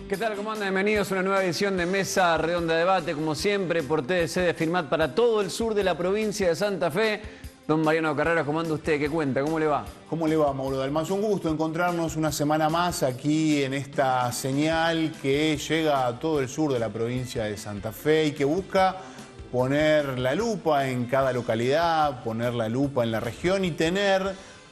¿Qué tal? ¿Cómo andan? Bienvenidos a una nueva edición de Mesa Redonda Debate, como siempre, por TDC de Filmat para todo el sur de la provincia de Santa Fe. Don Mariano Carreras, ¿cómo anda usted? ¿Qué cuenta? ¿Cómo le va? ¿Cómo le va, Mauro Dalmazo? Un gusto encontrarnos una semana más aquí en esta señal que llega a todo el sur de la provincia de Santa Fe y que busca poner la lupa en cada localidad, poner la lupa en la región y tener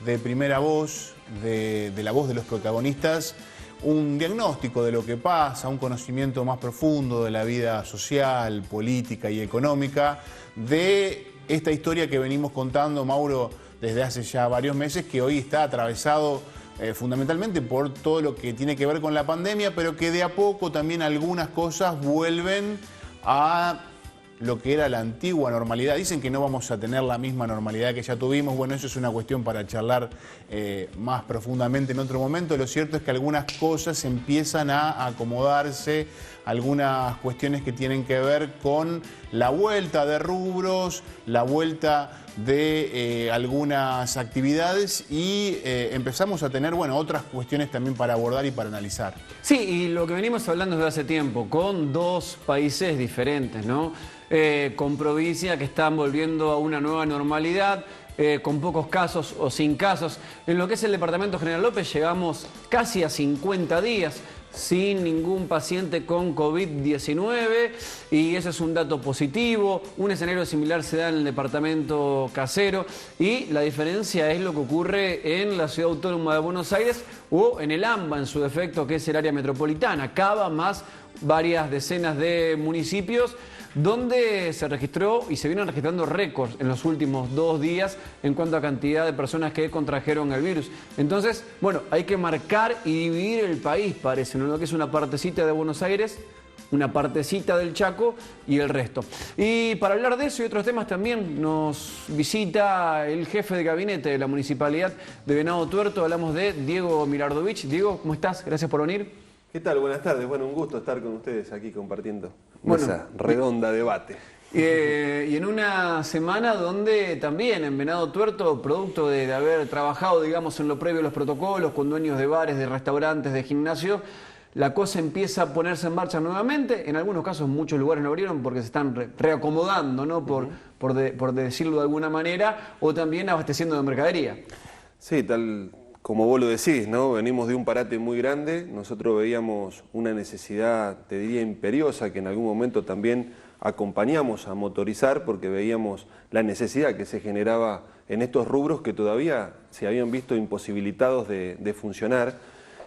de primera voz, de la voz de los protagonistas, un diagnóstico de lo que pasa, un conocimiento más profundo de la vida social, política y económica de esta historia que venimos contando, Mauro, desde hace ya varios meses, que hoy está atravesado fundamentalmente por todo lo que tiene que ver con la pandemia, pero que de a poco también algunas cosas vuelven a lo que era la antigua normalidad. Dicen que no vamos a tener la misma normalidad que ya tuvimos. Bueno, eso es una cuestión para charlar más profundamente en otro momento. Lo cierto es que algunas cosas empiezan a acomodarse, algunas cuestiones que tienen que ver con la vuelta de rubros, la vuelta de algunas actividades y empezamos a tener, bueno, otras cuestiones también para abordar y para analizar. Sí, y lo que venimos hablando desde hace tiempo, con dos países diferentes, ¿no? Con provincias que están volviendo a una nueva normalidad, con pocos casos o sin casos. En lo que es el departamento General López llegamos casi a 50 días sin ningún paciente con COVID-19 y ese es un dato positivo. Un escenario similar se da en el departamento Casero y la diferencia es lo que ocurre en la Ciudad Autónoma de Buenos Aires o en el AMBA en su defecto, que es el área metropolitana. Cava más varias decenas de municipios donde se registró y se vienen registrando récords en los últimos 2 días en cuanto a cantidad de personas que contrajeron el virus. Entonces, bueno, hay que marcar y dividir el país, parece, ¿no? Lo que es una partecita de Buenos Aires, una partecita del Chaco y el resto. Y para hablar de eso y otros temas también nos visita el jefe de gabinete de la Municipalidad de Venado Tuerto. Hablamos de Diego Milardovich. Diego, ¿cómo estás? Gracias por venir. ¿Qué tal? Buenas tardes. Bueno, un gusto estar con ustedes aquí compartiendo Mesa Redonda Debate. Y en una semana donde también en Venado Tuerto, producto de haber trabajado, digamos, en lo previo a los protocolos, con dueños de bares, de restaurantes, de gimnasio, la cosa empieza a ponerse en marcha nuevamente. En algunos casos muchos lugares no abrieron porque se están reacomodando, ¿no? Por decirlo de alguna manera, o también abasteciendo de mercadería. Sí, tal como vos lo decís, ¿no? Venimos de un parate muy grande. Nosotros veíamos una necesidad, te diría, imperiosa, que en algún momento también acompañamos a motorizar porque veíamos la necesidad que se generaba en estos rubros que todavía se habían visto imposibilitados de funcionar.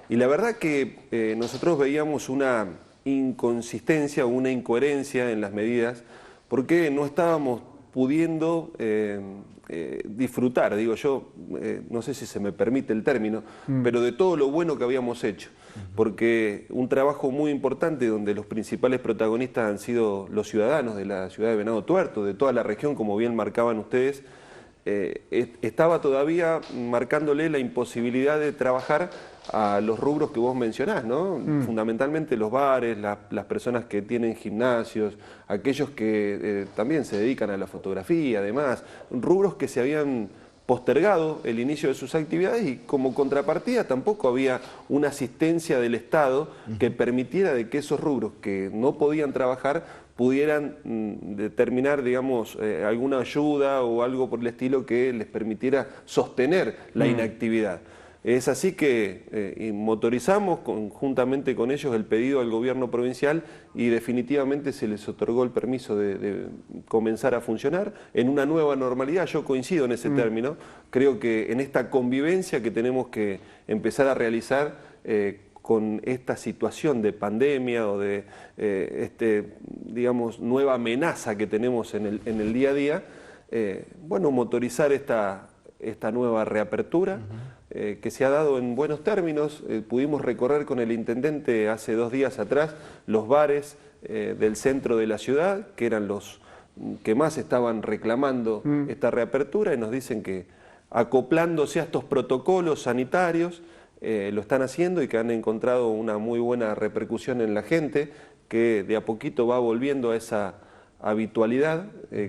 Y la verdad que nosotros veíamos una inconsistencia o una incoherencia en las medidas porque no estábamos pudiendo disfrutar, digo yo, no sé si se me permite el término, pero de todo lo bueno que habíamos hecho. Porque un trabajo muy importante donde los principales protagonistas han sido los ciudadanos de la ciudad de Venado Tuerto, de toda la región, como bien marcaban ustedes, estaba todavía marcándole la imposibilidad de trabajar a los rubros que vos mencionás, ¿no? Fundamentalmente los bares, las personas que tienen gimnasios, aquellos que también se dedican a la fotografía, además, rubros que se habían postergado el inicio de sus actividades y como contrapartida tampoco había una asistencia del Estado que permitiera de que esos rubros que no podían trabajar pudieran determinar, digamos, alguna ayuda o algo por el estilo que les permitiera sostener la inactividad. Es así que motorizamos conjuntamente con ellos el pedido al gobierno provincial y definitivamente se les otorgó el permiso de comenzar a funcionar en una nueva normalidad. Yo coincido en ese término. Creo que en esta convivencia que tenemos que empezar a realizar con esta situación de pandemia o de digamos, nueva amenaza que tenemos en el día a día, bueno, motorizar esta nueva reapertura, que se ha dado en buenos términos. Pudimos recorrer con el intendente hace 2 días atrás los bares del centro de la ciudad, que eran los que más estaban reclamando esta reapertura, y nos dicen que acoplándose a estos protocolos sanitarios lo están haciendo y que han encontrado una muy buena repercusión en la gente, que de a poquito va volviendo a esa habitualidad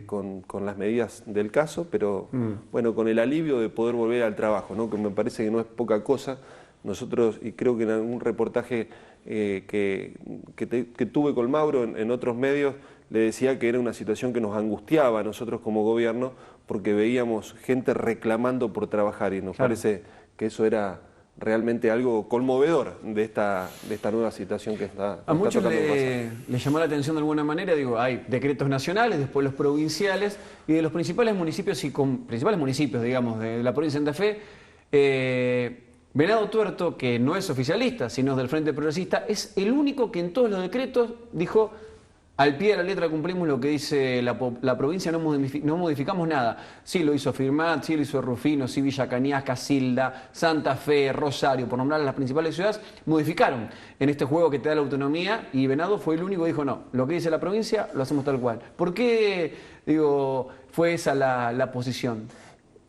con las medidas del caso, pero bueno, con el alivio de poder volver al trabajo, ¿no? Que me parece que no es poca cosa. Nosotros, y creo que en algún reportaje que tuve con Mauro en otros medios, le decía que era una situación que nos angustiaba a nosotros como gobierno, porque veíamos gente reclamando por trabajar, y nos parece que eso era realmente algo conmovedor de esta nueva situación que está a muchos tocando le llamó la atención de alguna manera. Digo, hay decretos nacionales, después los provinciales, y de los principales municipios digamos, de la provincia de Santa Fe, Venado Tuerto, que no es oficialista, sino del Frente Progresista, es el único que en todos los decretos dijo: al pie de la letra cumplimos lo que dice la provincia, no modificamos nada. Sí lo hizo Firmat, sí lo hizo Rufino, sí Villa Cañas, Casilda, Santa Fe, Rosario, por nombrar las principales ciudades, modificaron en este juego que te da la autonomía, y Venado fue el único que dijo: no, lo que dice la provincia lo hacemos tal cual. ¿Por qué, fue esa la posición?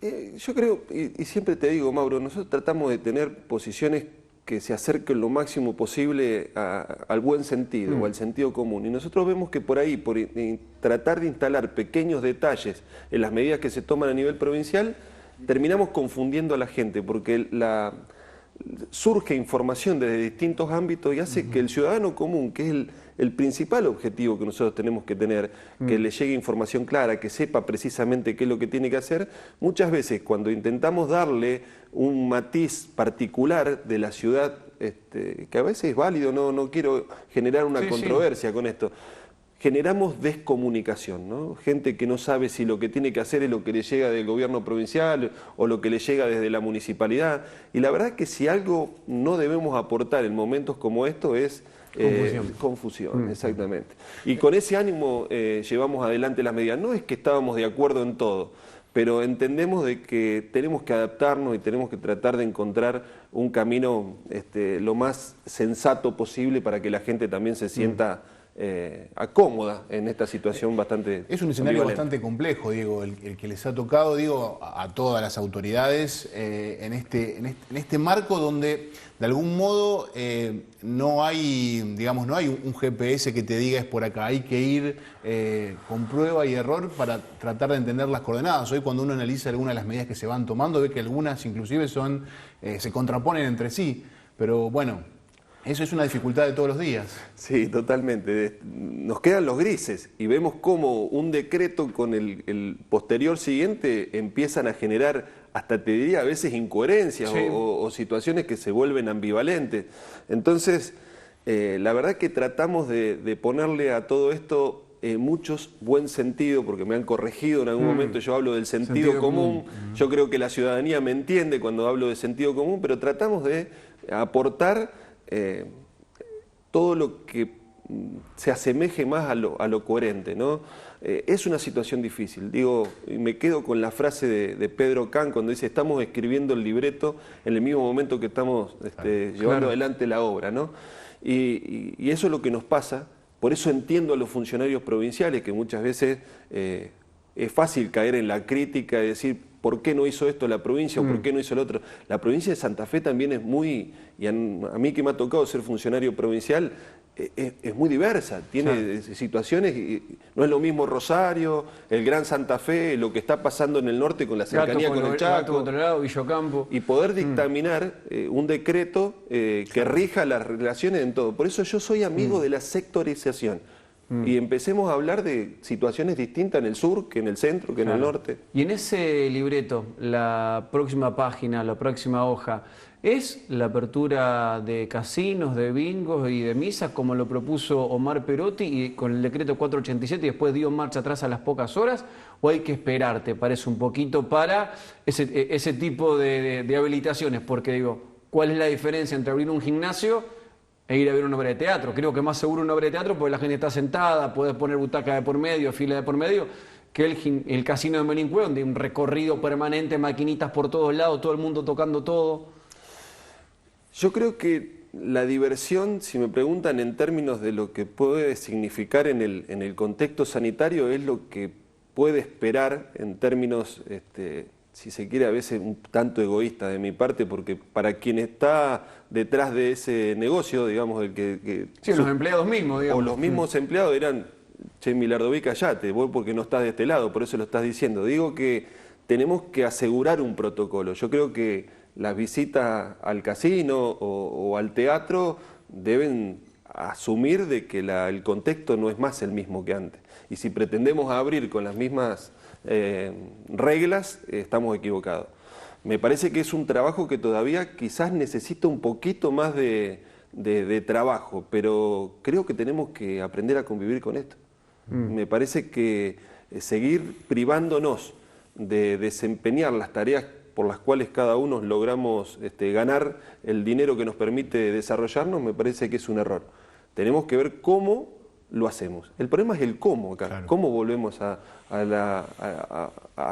Yo creo, y siempre te digo, Mauro, nosotros tratamos de tener posiciones que se acerquen lo máximo posible al buen sentido o al sentido común. Y nosotros vemos que por ahí, por tratar de instalar pequeños detalles en las medidas que se toman a nivel provincial, terminamos confundiendo a la gente, porque surge información desde distintos ámbitos y hace que el ciudadano común, que es el principal objetivo que nosotros tenemos que tener, que le llegue información clara, que sepa precisamente qué es lo que tiene que hacer, muchas veces cuando intentamos darle un matiz particular de la ciudad, que a veces es válido, no quiero generar una controversia con esto, generamos descomunicación, ¿no? Gente que no sabe si lo que tiene que hacer es lo que le llega del gobierno provincial o lo que le llega desde la municipalidad. Y la verdad es que si algo no debemos aportar en momentos como estos es confusión, exactamente. Y con ese ánimo llevamos adelante las medidas. No es que estábamos de acuerdo en todo, pero entendemos de que tenemos que adaptarnos y tenemos que tratar de encontrar un camino lo más sensato posible para que la gente también se sienta acómoda en esta situación bastante Es un escenario bastante complejo, Diego, el que les ha tocado, a todas las autoridades en este marco donde de algún modo no hay un GPS que te diga es por acá, hay que ir con prueba y error para tratar de entender las coordenadas. Hoy, cuando uno analiza algunas de las medidas que se van tomando, ve que algunas inclusive se contraponen entre sí, pero bueno, eso es una dificultad de todos los días. Sí, totalmente. Nos quedan los grises y vemos cómo un decreto con el posterior siguiente empiezan a generar, hasta te diría a veces, incoherencias o situaciones que se vuelven ambivalentes. Entonces, la verdad que tratamos de ponerle a todo esto muchos buen sentido, porque me han corregido en algún momento, yo hablo del sentido común. Yo creo que la ciudadanía me entiende cuando hablo de sentido común, pero tratamos de aportar todo lo que se asemeje más a lo coherente, ¿no? Es una situación difícil. Digo, me quedo con la frase de Pedro Can cuando dice: estamos escribiendo el libreto en el mismo momento que estamos llevando adelante la obra, ¿no? Y eso es lo que nos pasa. Por eso entiendo a los funcionarios provinciales, que muchas veces es fácil caer en la crítica y decir: ¿por qué no hizo esto la provincia o por qué no hizo el otro? La provincia de Santa Fe también es muy, y a mí que me ha tocado ser funcionario provincial, es muy diversa, tiene situaciones, y no es lo mismo Rosario, el Gran Santa Fe, lo que está pasando en el norte con la cercanía con el Chaco, Villocampo, y poder dictaminar un decreto que rija las relaciones en todo. Por eso yo soy amigo de la sectorización. Y empecemos a hablar de situaciones distintas en el sur, que en el centro, que en el norte. Y en ese libreto, la próxima página, la próxima hoja, ¿es la apertura de casinos, de bingos y de misas, como lo propuso Omar Perotti y con el decreto 487 y después dio marcha atrás a las pocas horas? ¿O hay que esperar, te parece, un poquito para ese tipo de habilitaciones? Porque digo, ¿cuál es la diferencia entre abrir un gimnasio e ir a ver una obra de teatro? Creo que más seguro una obra de teatro porque la gente está sentada, puedes poner butaca de por medio, fila de por medio. que el casino de Melincue, donde hay un recorrido permanente, maquinitas por todos lados, todo el mundo tocando todo. Yo creo que la diversión, si me preguntan en términos de lo que puede significar en el contexto sanitario, es lo que puede esperar en términos, si se quiere, a veces un tanto egoísta de mi parte, porque para quien está detrás de ese negocio, digamos, Sí, los empleados mismos, digamos. O los mismos empleados dirán, che, Milardoví, callate, vos porque no estás de este lado, por eso lo estás diciendo. Digo que tenemos que asegurar un protocolo. Yo creo que las visitas al casino o al teatro deben asumir de que el contexto no es más el mismo que antes. Y si pretendemos abrir con las mismas reglas, estamos equivocados. Me parece que es un trabajo que todavía quizás necesita un poquito más de trabajo, pero creo que tenemos que aprender a convivir con esto. Me parece que seguir privándonos de desempeñar las tareas por las cuales cada uno logramos ganar el dinero que nos permite desarrollarnos, me parece que es un error. Tenemos que ver cómo lo hacemos. El problema es el cómo acá, claro. Cómo volvemos a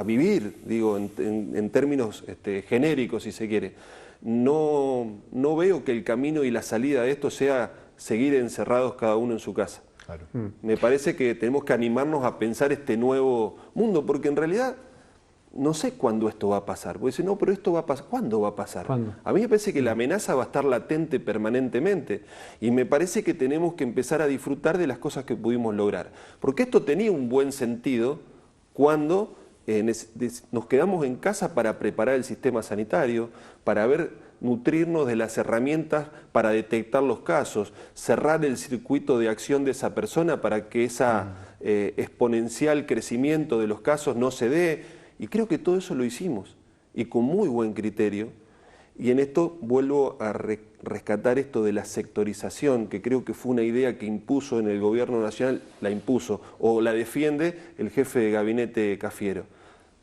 vivir, digo, en términos genéricos, si se quiere. No veo que el camino y la salida de esto sea seguir encerrados cada uno en su casa. Claro. Me parece que tenemos que animarnos a pensar este nuevo mundo, porque en realidad no sé cuándo esto va a pasar. Porque dicen, no, pero esto va a pasar. ¿Cuándo va a pasar? ¿Cuándo? A mí me parece que la amenaza va a estar latente permanentemente. Y me parece que tenemos que empezar a disfrutar de las cosas que pudimos lograr. Porque esto tenía un buen sentido cuando nos quedamos en casa para preparar el sistema sanitario, para nutrirnos de las herramientas para detectar los casos, cerrar el circuito de acción de esa persona para que ese exponencial crecimiento de los casos no se dé. Y creo que todo eso lo hicimos, y con muy buen criterio. Y en esto vuelvo a rescatar esto de la sectorización, que creo que fue una idea que impuso en el gobierno nacional, la impuso, o la defiende el jefe de gabinete Cafiero.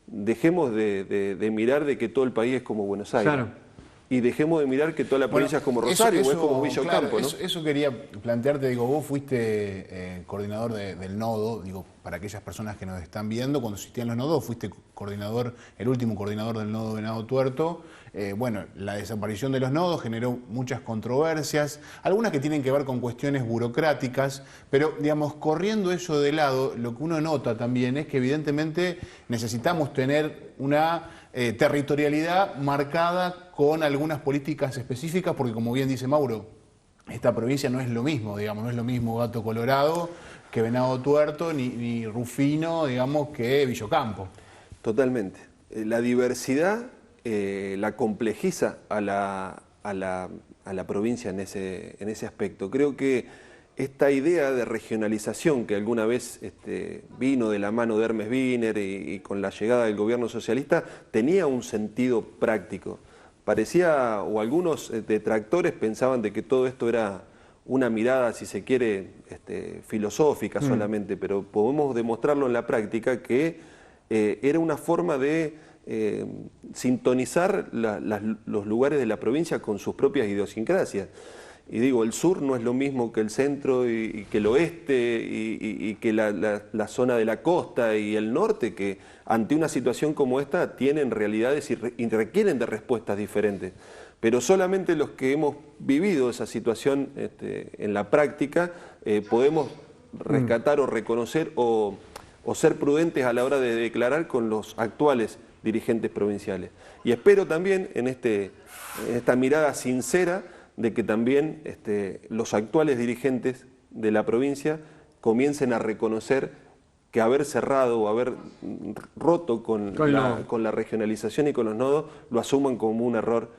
Dejemos de mirar de que todo el país es como Buenos Aires. Claro. Y dejemos de mirar que toda la provincia es como Rosario o es como Villa Ocampo, ¿no? Eso quería plantearte, digo, vos fuiste coordinador del nodo, digo, para aquellas personas que nos están viendo, cuando existían los nodos, fuiste el último coordinador del nodo Venado Tuerto. Bueno, la desaparición de los nodos generó muchas controversias, algunas que tienen que ver con cuestiones burocráticas, pero, digamos, corriendo eso de lado, lo que uno nota también es que evidentemente necesitamos tener una territorialidad marcada con algunas políticas específicas, porque como bien dice Mauro, esta provincia no es lo mismo, digamos, no es lo mismo Gato Colorado que Venado Tuerto, ni Rufino, digamos, que Villa Ocampo. Totalmente. La diversidad la complejiza a la provincia en ese aspecto. Creo que esta idea de regionalización que alguna vez vino de la mano de Hermes Wiener y con la llegada del gobierno socialista tenía un sentido práctico. Parecía, o algunos detractores pensaban de que todo esto era una mirada, si se quiere, filosófica solamente, pero podemos demostrarlo en la práctica que era una forma de sintonizar los lugares de la provincia con sus propias idiosincrasias. Y digo, el sur no es lo mismo que el centro y que el oeste y que la zona de la costa y el norte, que ante una situación como esta tienen realidades y requieren de respuestas diferentes. Pero solamente los que hemos vivido esa situación en la práctica podemos rescatar o reconocer o ser prudentes a la hora de declarar con los actuales dirigentes provinciales. Y espero también en esta mirada sincera de que también los actuales dirigentes de la provincia comiencen a reconocer que haber cerrado o haber roto con la regionalización y con los nodos lo asuman como un error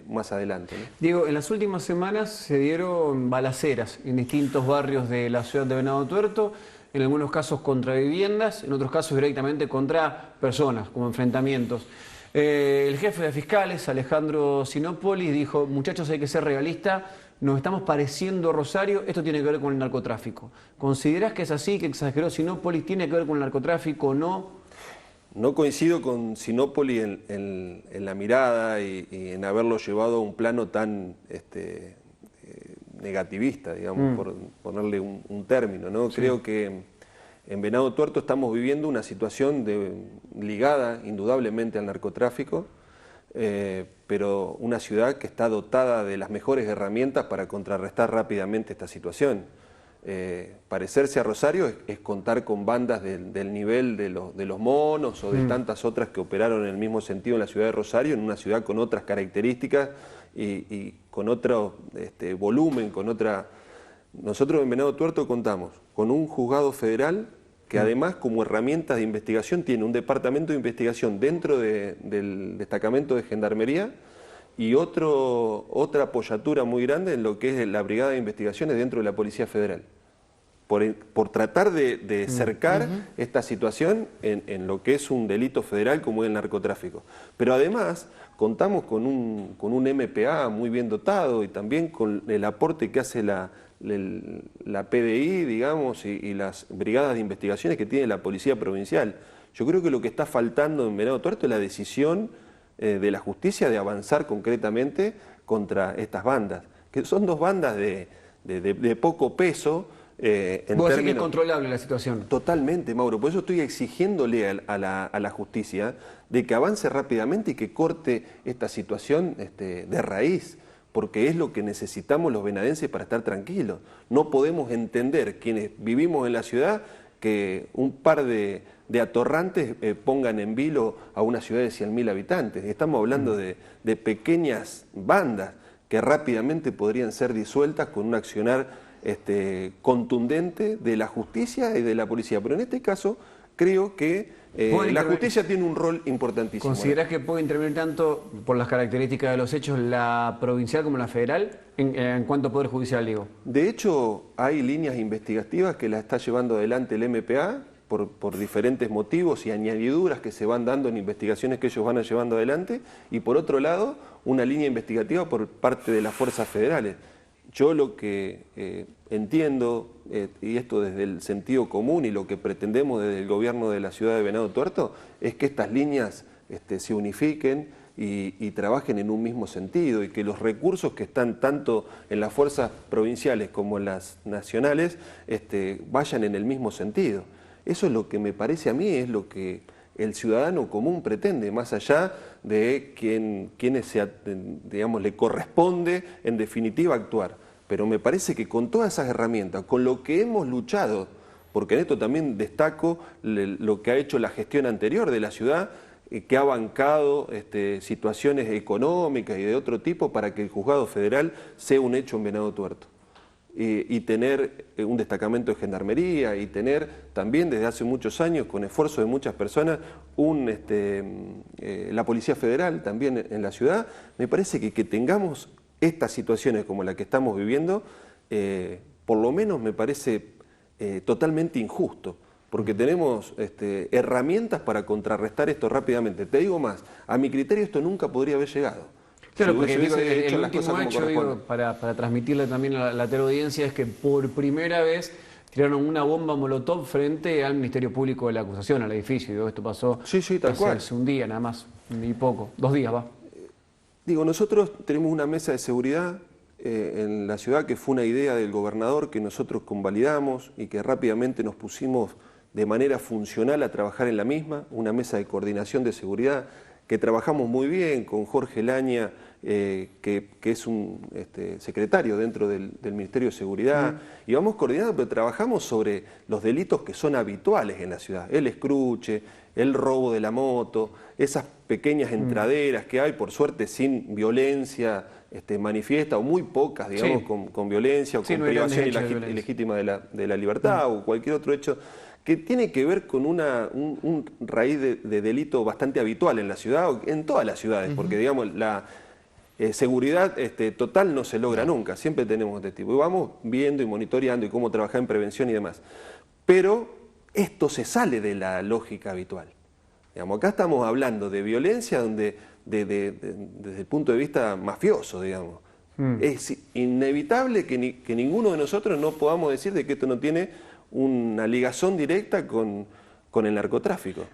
más adelante, ¿no? Diego, en las últimas semanas se dieron balaceras en distintos barrios de la ciudad de Venado Tuerto, en algunos casos contra viviendas, en otros casos directamente contra personas, como enfrentamientos. El jefe de fiscales, Alejandro Sinopoli, dijo, muchachos, hay que ser realista, nos estamos pareciendo Rosario, esto tiene que ver con el narcotráfico. ¿Considerás que es así, que exageró Sinopoli, tiene que ver con el narcotráfico o no? No coincido con Sinopoli en la mirada y en haberlo llevado a un plano tan negativista, digamos, por ponerle un término, ¿no? Sí. Creo que En Venado Tuerto estamos viviendo una situación ligada indudablemente al narcotráfico, pero una ciudad que está dotada de las mejores herramientas para contrarrestar rápidamente esta situación. Parecerse a Rosario es contar con bandas del nivel de los Monos o de tantas otras que operaron en el mismo sentido en la ciudad de Rosario, en una ciudad con otras características y con otro volumen, con otra... Nosotros en Venado Tuerto contamos con un juzgado federal que además como herramientas de investigación tiene un departamento de investigación dentro del destacamento de Gendarmería y otra apoyatura muy grande en lo que es la Brigada de Investigaciones dentro de la Policía Federal. Por tratar de cercar esta situación en lo que es un delito federal como es el narcotráfico. Pero además contamos con un MPA muy bien dotado y también con el aporte que hace la PDI, digamos, y las brigadas de investigaciones que tiene la Policía Provincial. Yo creo que lo que está faltando en Venado Tuerto es la decisión de la justicia de avanzar concretamente contra estas bandas, que son dos bandas de poco peso. ¿Vos decís que es controlable la situación? Totalmente, Mauro. Por eso estoy exigiéndole a la justicia de que avance rápidamente y que corte esta situación de raíz, porque es lo que necesitamos los venadenses para estar tranquilos. No podemos entender, quienes vivimos en la ciudad, que un par de atorrantes pongan en vilo a una ciudad de 100.000 habitantes. Estamos hablando de pequeñas bandas que rápidamente podrían ser disueltas con un accionar contundente de la justicia y de la policía. Pero en este caso creo que la justicia tiene un rol importantísimo. ¿Considerás que puede intervenir tanto por las características de los hechos la provincial como la federal en cuanto a Poder Judicial, digo? De hecho, hay líneas investigativas que la está llevando adelante el MPA por diferentes motivos y añadiduras que se van dando en investigaciones que ellos van llevando adelante, y por otro lado, una línea investigativa por parte de las fuerzas federales. Yo lo que entiendo, y esto desde el sentido común y lo que pretendemos desde el gobierno de la ciudad de Venado Tuerto, es que estas líneas se unifiquen y trabajen en un mismo sentido y que los recursos que están tanto en las fuerzas provinciales como en las nacionales vayan en el mismo sentido. Eso es lo que me parece a mí, es lo que el ciudadano común pretende, más allá de quienes digamos, le corresponde en definitiva actuar. Pero me parece que con todas esas herramientas, con lo que hemos luchado, porque en esto también destaco lo que ha hecho la gestión anterior de la ciudad, que ha bancado situaciones económicas y de otro tipo para que el juzgado federal sea un hecho en Venado Tuerto. Y tener un destacamento de gendarmería y tener también desde hace muchos años, con esfuerzo de muchas personas, la Policía Federal también en la ciudad. Me parece que tengamos estas situaciones como la que estamos viviendo, por lo menos me parece totalmente injusto, porque tenemos herramientas para contrarrestar esto rápidamente. Te digo más, a mi criterio esto nunca podría haber llegado. Claro, porque digo, el último hecho, digo, para transmitirle también a la teleaudiencia, es que por primera vez tiraron una bomba molotov frente al Ministerio Público de la acusación, al edificio. Digo, esto pasó hace un día nada más, y poco, 2 días va. Digo, nosotros tenemos una mesa de seguridad en la ciudad que fue una idea del gobernador que nosotros convalidamos y que rápidamente nos pusimos de manera funcional a trabajar en la misma, una mesa de coordinación de seguridad que trabajamos muy bien con Jorge Laña, que es un secretario dentro del Ministerio de Seguridad, y vamos coordinando, pero trabajamos sobre los delitos que son habituales en la ciudad, el escruche, el robo de la moto, esas pequeñas entraderas que hay, por suerte sin violencia manifiesta, o muy pocas, digamos, con violencia o con privación ilegítima de la libertad o cualquier otro hecho, que tiene que ver con un raíz de delito bastante habitual en la ciudad, en todas las ciudades, porque digamos la seguridad total no se logra nunca, siempre tenemos este tipo. Y vamos viendo y monitoreando y cómo trabajar en prevención y demás. Pero esto se sale de la lógica habitual. Digamos, acá estamos hablando de violencia desde el punto de vista mafioso, digamos. Es inevitable que ninguno de nosotros no podamos decir de que esto no tiene una ligación directa con el narcotráfico.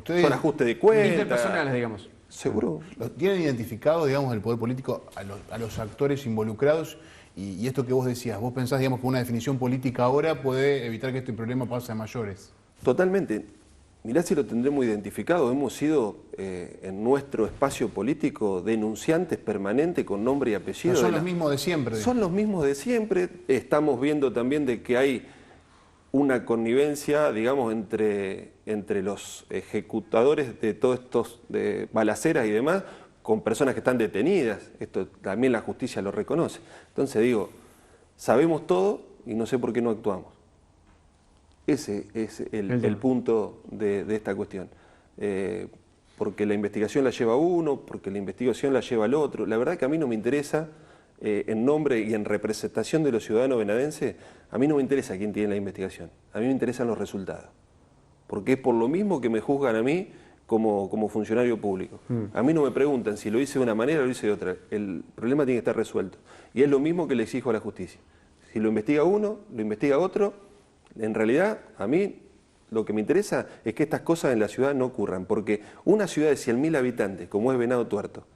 Con ajuste de cuentas. Interpersonales, digamos. Seguro. ¿Tienen identificado, digamos, el poder político a los actores involucrados? Y esto que vos decías, ¿vos pensás, digamos, que una definición política ahora puede evitar que este problema pase a mayores? Totalmente. Mirá si lo tendremos identificado. Hemos sido en nuestro espacio político denunciantes permanentes con nombre y apellido. Pero son los mismos de siempre. Son los mismos de siempre. Estamos viendo también de que hay una connivencia, digamos, entre los ejecutadores de todos estos de balaceras y demás, con personas que están detenidas. Esto también la justicia lo reconoce. Entonces digo, sabemos todo y no sé por qué no actuamos. Ese es el punto de esta cuestión. Porque la investigación la lleva uno, porque la investigación la lleva al otro. La verdad que a mí no me interesa, en nombre y en representación de los ciudadanos benadenses, a mí no me interesa quién tiene la investigación. A mí me interesan los resultados. Porque es por lo mismo que me juzgan a mí como funcionario público. A mí no me preguntan si lo hice de una manera o lo hice de otra. El problema tiene que estar resuelto. Y es lo mismo que le exijo a la justicia. Si lo investiga uno, lo investiga otro. En realidad, a mí lo que me interesa es que estas cosas en la ciudad no ocurran, porque una ciudad de 100.000 habitantes, como es Venado Tuerto,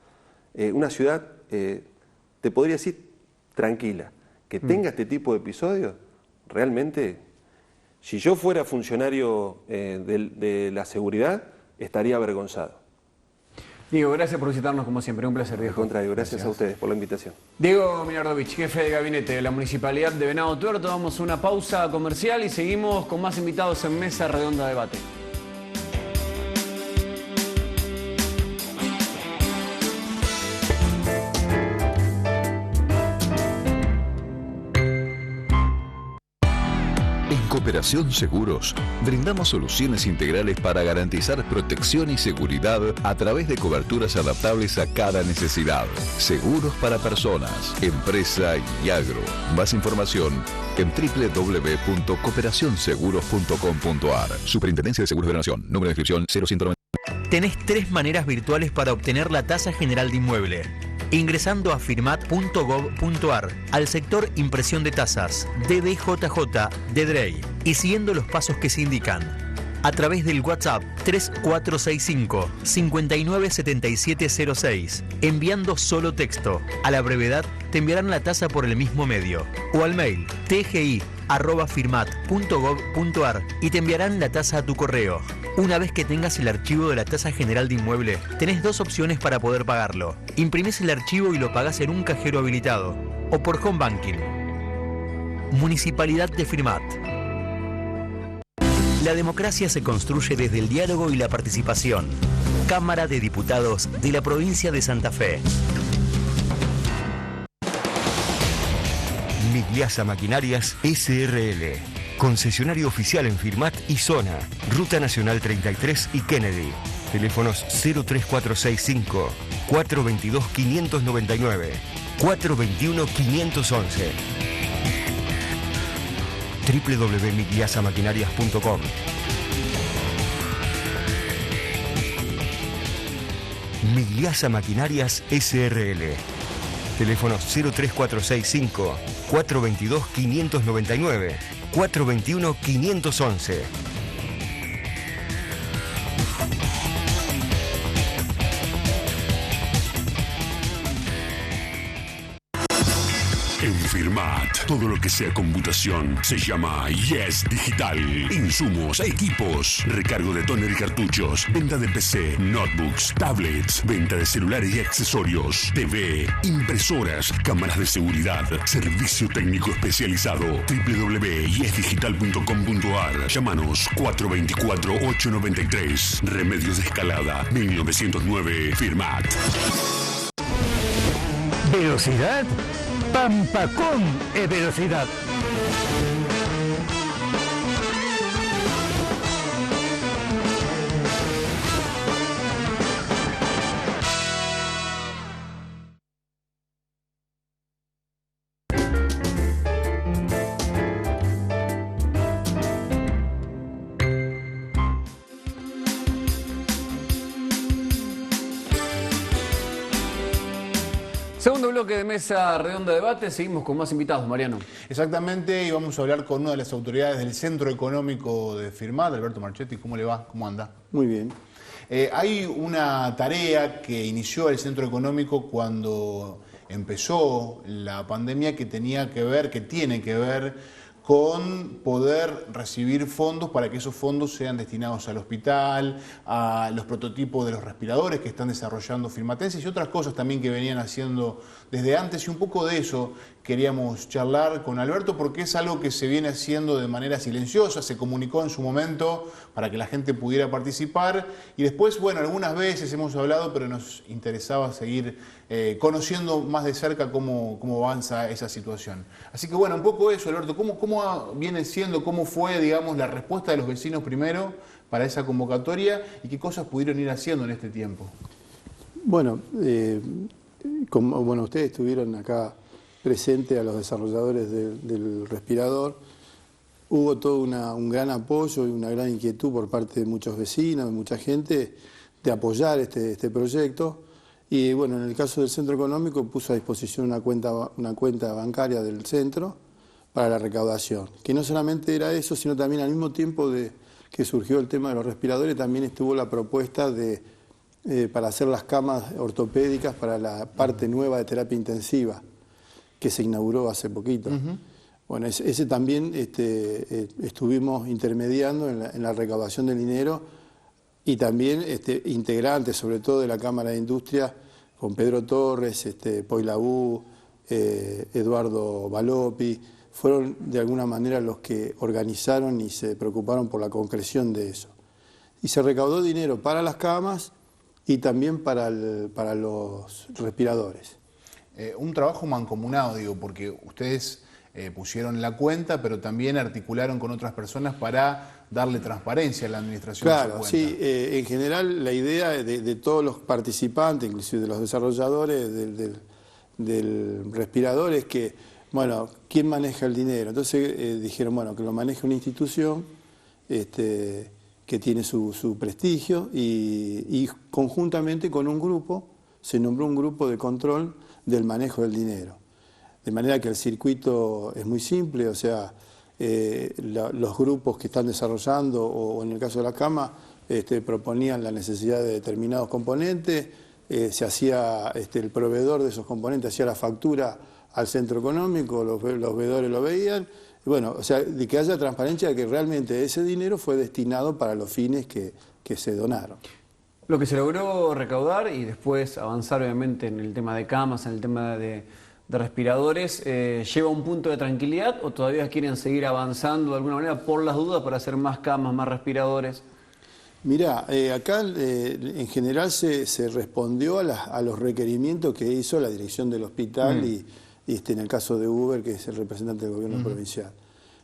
una ciudad, te podría decir, tranquila, que tenga este tipo de episodios, realmente, si yo fuera funcionario de la seguridad, estaría avergonzado. Diego, gracias por visitarnos como siempre, un placer, viejo. Al contrario, gracias a ustedes por la invitación. Diego Milardovich, jefe de gabinete de la Municipalidad de Venado Tuerto. Damos una pausa comercial y seguimos con más invitados en Mesa Redonda de Debate. Cooperación Seguros, brindamos soluciones integrales para garantizar protección y seguridad a través de coberturas adaptables a cada necesidad. Seguros para personas, empresa y agro. Más información en www.cooperacionseguros.com.ar. Superintendencia de Seguros de la Nación. Número de inscripción 0190. Tenés 3 maneras virtuales para obtener la tasa general de inmueble. Ingresando a firmat.gov.ar al sector Impresión de Tasas, DDJJ, de DREI, y siguiendo los pasos que se indican. A través del WhatsApp 3465 597706, enviando solo texto. A la brevedad te enviarán la tasa por el mismo medio. O al mail tgi@firmat.gov.ar y te enviarán la tasa a tu correo. Una vez que tengas el archivo de la tasa general de inmueble, tenés 2 opciones para poder pagarlo. Imprimís el archivo y lo pagás en un cajero habilitado, o por home banking. Municipalidad de Firmat. La democracia se construye desde el diálogo y la participación. Cámara de Diputados de la provincia de Santa Fe. Migliasa Maquinarias S.R.L. Concesionario oficial en Firmat y Zona. Ruta Nacional 33 y Kennedy. Teléfonos 03465 422 599 421 511. www.migliasamaquinarias.com. Migliasa Maquinarias S.R.L. Teléfonos 03465 422 599 421 511. En Firmat, todo lo que sea computación se llama Yes Digital. Insumos, equipos, recargo de tóner y cartuchos, venta de PC, notebooks, tablets, venta de celulares y accesorios, TV, impresoras, cámaras de seguridad, servicio técnico especializado. www.yesdigital.com.ar. Llámanos 424-893. Remedios de Escalada, 1909. Firmat. ¿Velocidad? Pampacón es velocidad. Segundo bloque de Mesa Redonda de Debate, seguimos con más invitados, Mariano. Exactamente, y vamos a hablar con una de las autoridades del Centro Económico de Firmat, Alberto Marchetti. ¿Cómo le va? ¿Cómo anda? Muy bien. Hay una tarea que inició el Centro Económico cuando empezó la pandemia que tiene que ver con poder recibir fondos para que esos fondos sean destinados al hospital, a los prototipos de los respiradores que están desarrollando Firmatensis y otras cosas también que venían haciendo desde antes, y un poco de eso queríamos charlar con Alberto porque es algo que se viene haciendo de manera silenciosa, se comunicó en su momento para que la gente pudiera participar y después, bueno, algunas veces hemos hablado, pero nos interesaba seguir conociendo más de cerca cómo avanza esa situación. Así que bueno, un poco eso, Alberto, ¿cómo viene siendo, cómo fue, digamos, la respuesta de los vecinos primero para esa convocatoria y qué cosas pudieron ir haciendo en este tiempo? Bueno, como ustedes estuvieron acá presentes a los desarrolladores del respirador, hubo todo un gran apoyo y una gran inquietud por parte de muchos vecinos, de mucha gente, de apoyar este proyecto. Y bueno, en el caso del Centro Económico puso a disposición una cuenta bancaria del centro para la recaudación, que no solamente era eso, sino también al mismo tiempo que surgió el tema de los respiradores, también estuvo la propuesta para hacer las camas ortopédicas para la parte nueva de terapia intensiva, que se inauguró hace poquito. Bueno, ese también estuvimos intermediando en la recaudación del dinero y también integrantes, sobre todo de la Cámara de Industria, con Pedro Torres, Poilabú, Eduardo Balopi, fueron de alguna manera los que organizaron y se preocuparon por la concreción de eso. Y se recaudó dinero para las camas y también para los respiradores. Un trabajo mancomunado, digo, porque ustedes pusieron la cuenta, pero también articularon con otras personas para darle transparencia a la administración de su cuenta. Sí, en general la idea de todos los participantes, inclusive de los desarrolladores del respirador, es que, bueno, ¿quién maneja el dinero? Entonces dijeron, bueno, que lo maneje una institución que tiene su prestigio y conjuntamente con un grupo, se nombró un grupo de control del manejo del dinero. De manera que el circuito es muy simple, o sea, los grupos que están desarrollando, o en el caso de la cama, proponían la necesidad de determinados componentes, se hacía, el proveedor de esos componentes hacía la factura al Centro Económico, los veedores lo veían, y bueno, o sea, de que haya transparencia de que realmente ese dinero fue destinado para los fines que se donaron. Lo que se logró recaudar y después avanzar obviamente en el tema de camas, en el tema de respiradores, ¿lleva un punto de tranquilidad o todavía quieren seguir avanzando de alguna manera por las dudas para hacer más camas, más respiradores? Mirá, acá en general se respondió a los requerimientos que hizo la dirección del hospital y en el caso de Uber, que es el representante del gobierno provincial.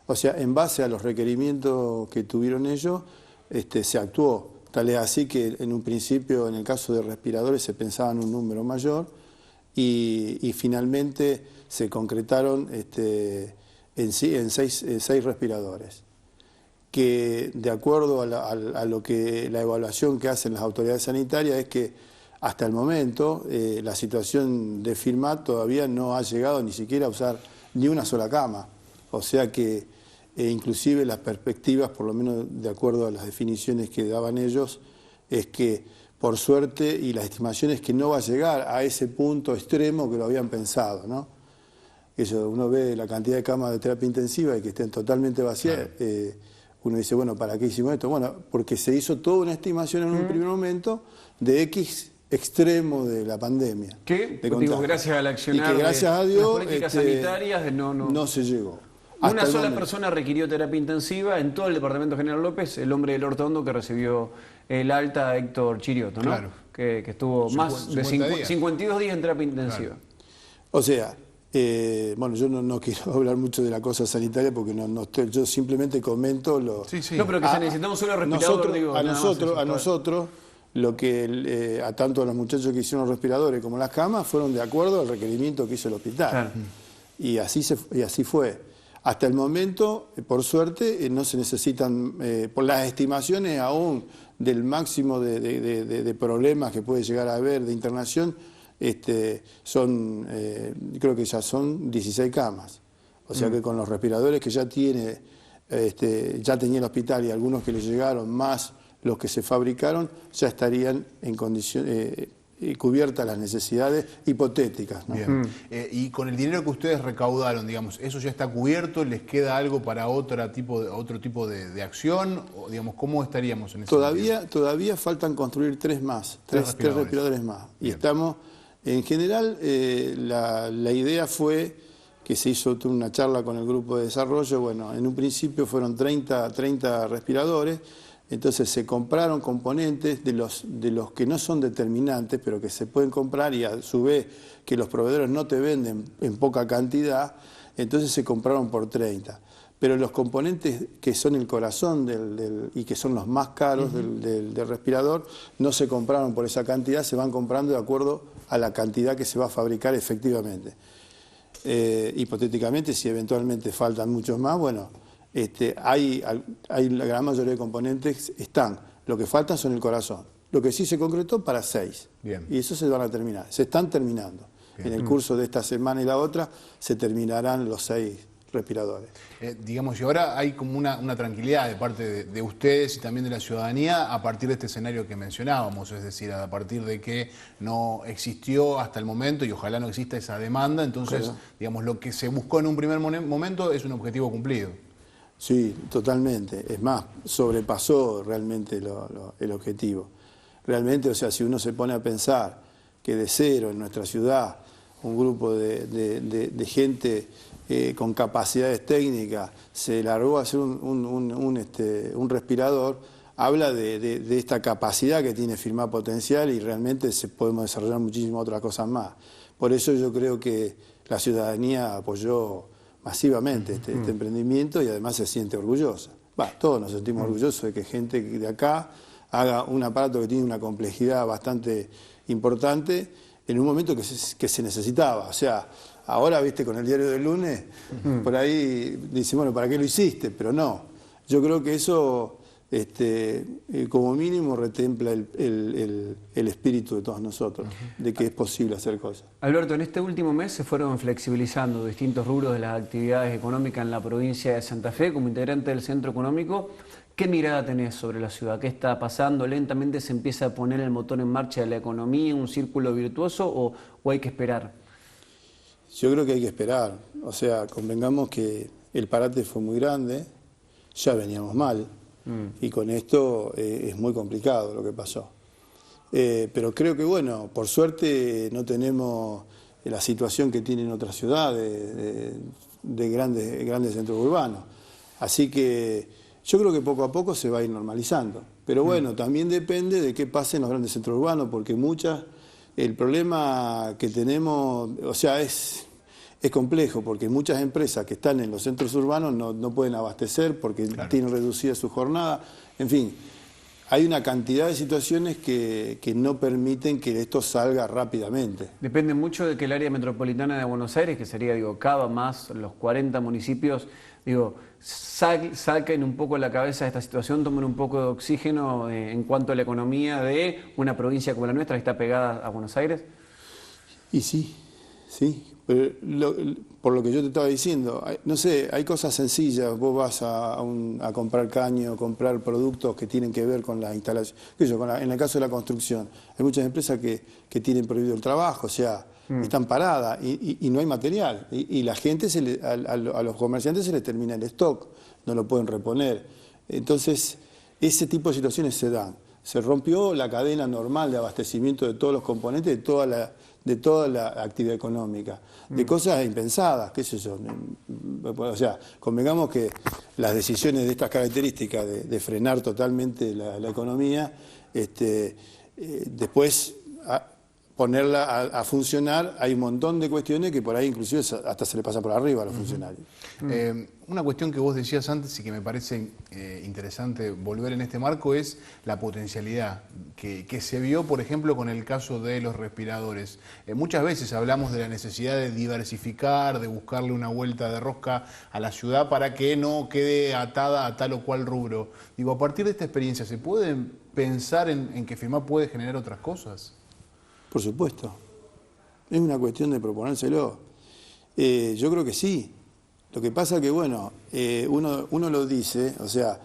O sea, en base a los requerimientos que tuvieron ellos, se actuó. Tal es así que en un principio, en el caso de respiradores, se pensaba en un número mayor y finalmente se concretaron en 6 respiradores, que de acuerdo a lo que la evaluación que hacen las autoridades sanitarias es que hasta el momento la situación de Firmat todavía no ha llegado ni siquiera a usar ni una sola cama, o sea que inclusive las perspectivas, por lo menos de acuerdo a las definiciones que daban ellos, es que por suerte y las estimaciones que no va a llegar a ese punto extremo que lo habían pensado, ¿no? Uno ve la cantidad de camas de terapia intensiva y que estén totalmente vacías, uno dice, bueno, ¿para qué hicimos esto? Bueno, porque se hizo toda una estimación en un primer momento de X extremo de la pandemia. ¿Qué? Digo, gracias al accionar y que gracias a Dios, de las políticas sanitarias no se llegó. Una sola persona requirió terapia intensiva en todo el departamento General López, el hombre del Ortondo que recibió el alta, Héctor Chirioto, ¿no? Claro. Que estuvo más de 52 días en terapia intensiva. Claro. O sea, bueno, yo no quiero hablar mucho de la cosa sanitaria porque yo simplemente comento lo... Sí. No, pero que se necesitaba un solo respirador, a nosotros, lo que a tanto a los muchachos que hicieron los respiradores como las camas fueron de acuerdo al requerimiento que hizo el hospital. Claro. Y así fue. Hasta el momento, por suerte, no se necesitan, por las estimaciones aún del máximo de problemas que puede llegar a haber de internación, creo que ya son 16 camas. O sea que con los respiradores que ya tenía el hospital y algunos que le llegaron, más los que se fabricaron, ya estarían en condición, cubiertas las necesidades hipotéticas, ¿no? Bien. Y con el dinero que ustedes recaudaron, digamos, ¿eso ya está cubierto? ¿Les queda algo para otro tipo de acción? O, digamos, ¿cómo estaríamos en ese sentido? Todavía faltan construir tres respiradores más. Y estamos, en general, la idea fue que se hizo una charla con el grupo de desarrollo. Bueno, en un principio fueron 30 respiradores. Entonces se compraron componentes de los que no son determinantes, pero que se pueden comprar, y a su vez que los proveedores no te venden en poca cantidad, entonces se compraron por 30. Pero los componentes que son el corazón y que son los más caros del respirador, no se compraron por esa cantidad, se van comprando de acuerdo a la cantidad que se va a fabricar efectivamente. Hipotéticamente, si eventualmente faltan muchos más, bueno, hay la gran mayoría de componentes están. Lo que faltan son el corazón. Lo que sí se concretó para 6. Bien. Y eso se van a terminar. Se están terminando. Bien. En el curso de esta semana y la otra se terminarán los 6 respiradores. Digamos, y ahora hay como una tranquilidad de parte de ustedes y también de la ciudadanía a partir de este escenario que mencionábamos, es decir, a partir de que no existió hasta el momento y ojalá no exista esa demanda, entonces, claro, digamos, lo que se buscó en un primer momento es un objetivo cumplido. Sí, totalmente. Es más, sobrepasó realmente el objetivo. Realmente, o sea, si uno se pone a pensar que de cero en nuestra ciudad un grupo de gente con capacidades técnicas se largó a hacer un respirador, habla de esta capacidad que tiene Firmat Potencial, y realmente podemos desarrollar muchísimas otras cosas más. Por eso yo creo que la ciudadanía apoyó masivamente este emprendimiento y además se siente orgullosa. Todos nos sentimos orgullosos de que gente de acá haga un aparato que tiene una complejidad bastante importante en un momento que se necesitaba. O sea, ahora, viste, con el diario del lunes, por ahí dicen, bueno, ¿para qué lo hiciste? Pero no, yo creo que eso como mínimo retempla el espíritu de todos nosotros, de que es posible hacer cosas. Alberto, en este último mes se fueron flexibilizando distintos rubros de las actividades económicas en la provincia de Santa Fe. Como integrante del Centro Económico, ¿qué mirada tenés sobre la ciudad? ¿Qué está pasando? ¿Lentamente se empieza a poner el motor en marcha de la economía, un círculo virtuoso, o hay que esperar? Yo creo que hay que esperar. O sea, convengamos que el parate fue muy grande, ya veníamos mal. Y con esto es muy complicado lo que pasó. Pero creo que, bueno, por suerte no tenemos la situación que tienen otras ciudades de grandes centros urbanos. Así que yo creo que poco a poco se va a ir normalizando. Pero bueno, también depende de qué pase en los grandes centros urbanos, porque el problema que tenemos, o sea, es complejo, porque muchas empresas que están en los centros urbanos no pueden abastecer porque tienen reducida su jornada. En fin, hay una cantidad de situaciones que no permiten que esto salga rápidamente. Depende mucho de que el área metropolitana de Buenos Aires, que sería, Cava más los 40 municipios, saquen un poco la cabeza de esta situación, tomen un poco de oxígeno en cuanto a la economía de una provincia como la nuestra, que está pegada a Buenos Aires. Y sí. Pero por lo que yo te estaba diciendo, no sé, hay cosas sencillas. Vos vas a comprar caño, comprar productos que tienen que ver con la instalación. En el caso de la construcción, hay muchas empresas que tienen prohibido el trabajo, o sea, están paradas y no hay material. Y la gente, a los comerciantes se les termina el stock, no lo pueden reponer. Entonces, ese tipo de situaciones se dan. Se rompió la cadena normal de abastecimiento de todos los componentes, de toda la actividad económica, de cosas impensadas, qué sé yo. O sea, convengamos que las decisiones de estas características de frenar totalmente la economía, después ponerla a funcionar, hay un montón de cuestiones que por ahí inclusive hasta se le pasa por arriba a los funcionarios. Una cuestión que vos decías antes y que me parece interesante volver en este marco es la potencialidad que se vio, por ejemplo, con el caso de los respiradores. Muchas veces hablamos de la necesidad de diversificar, de buscarle una vuelta de rosca a la ciudad para que no quede atada a tal o cual rubro. Digo, a partir de esta experiencia, ¿se puede pensar en que Firmat puede generar otras cosas? Por supuesto. Es una cuestión de proponérselo. Yo creo que sí. Lo que pasa que, bueno, uno lo dice, o sea,